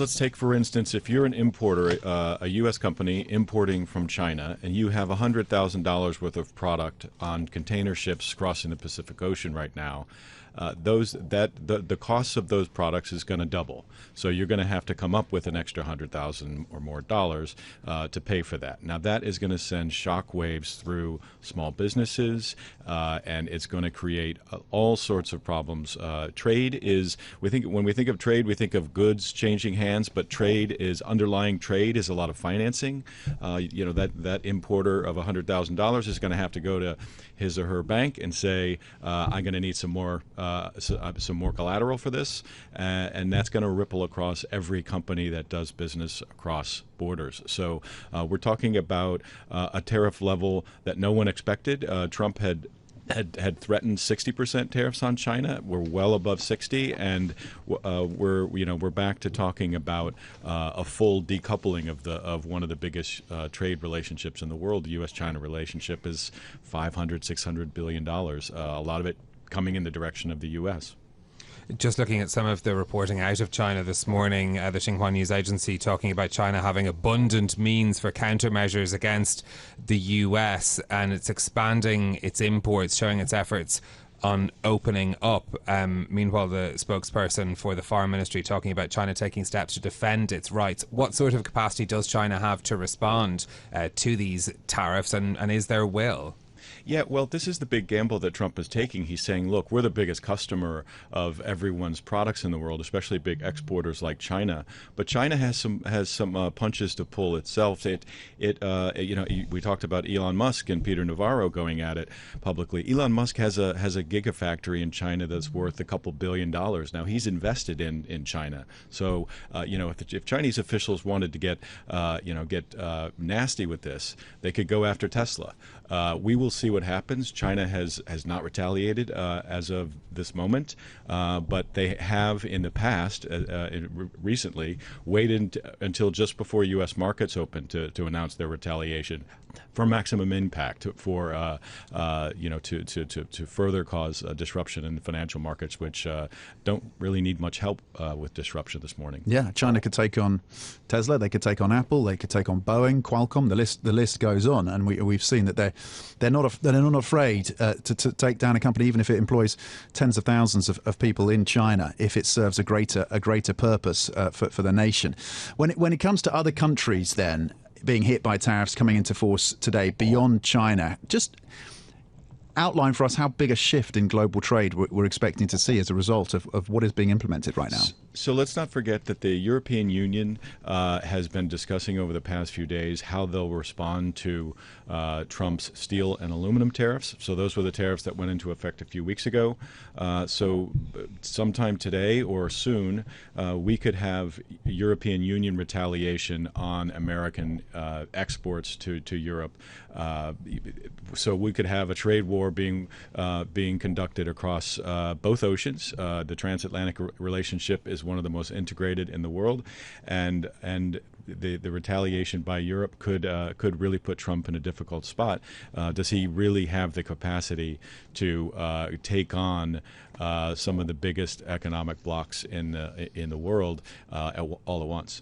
Let's take, for instance, if you're an importer, a U.S. company importing from China, and you have $100,000 worth of product on container ships crossing the Pacific Ocean right now, the cost of those products is going to double. So you're going to have to come up with an extra $100,000 or more to pay for that. Now that is going to send shock waves through small businesses, and it's going to create all sorts of problems. Trade is, when we think of trade, we think of goods changing hands, but underlying trade is a lot of financing. That importer of $100,000 is going to have to go to his or her bank and say, I'm going to need some more collateral for this, and that's going to ripple across every company that does business across borders. So we're talking about a tariff level that no one expected. Trump had threatened 60% tariffs on China. We're well above 60, and we're back to talking about a full decoupling of one of the biggest trade relationships in the world. The U.S.-China relationship is $500-600 billion. A lot of it coming in the direction of the U.S. Just looking at some of the reporting out of China this morning, the Xinhua News Agency talking about China having abundant means for countermeasures against the US, and it's expanding its imports, showing its efforts on opening up. Meanwhile, the spokesperson for the Foreign Ministry talking about China taking steps to defend its rights. What sort of capacity does China have to respond to these tariffs, and is there will? Yeah, well, this is the big gamble that Trump is taking. He's saying, look, we're the biggest customer of everyone's products in the world, especially big exporters like China. But China has some punches to pull itself. We talked about Elon Musk and Peter Navarro going at it publicly. Elon Musk has a gigafactory in China that's worth a couple $2 billion. Now he's invested in China. So if Chinese officials wanted to get nasty with this, they could go after Tesla. We will see what happens. China has not retaliated as of this moment, but they have in the past, recently, waited until just before U.S. markets open to announce their retaliation for maximum impact, to further cause disruption in the financial markets, which don't really need much help with disruption this morning. Yeah, China could take on Tesla, they could take on Apple, they could take on Boeing, Qualcomm. The list goes on, and we've seen that they're not afraid to take down a company, even if it employs tens of thousands of people in China, if it serves a greater purpose for the nation. When it comes to other countries, then being hit by tariffs coming into force today beyond China, just outline for us how big a shift in global trade we're expecting to see as a result of what is being implemented right now. So let's not forget that the European Union has been discussing over the past few days how they'll respond to Trump's steel and aluminum tariffs. So those were the tariffs that went into effect a few weeks ago. So sometime today or soon, we could have European Union retaliation on American exports to Europe. So we could have a trade war being conducted across both oceans. The transatlantic relationship is one of the most integrated in the world, and the retaliation by Europe could really put Trump in a difficult spot. Does he really have the capacity to take on some of the biggest economic blocs in the world all at once?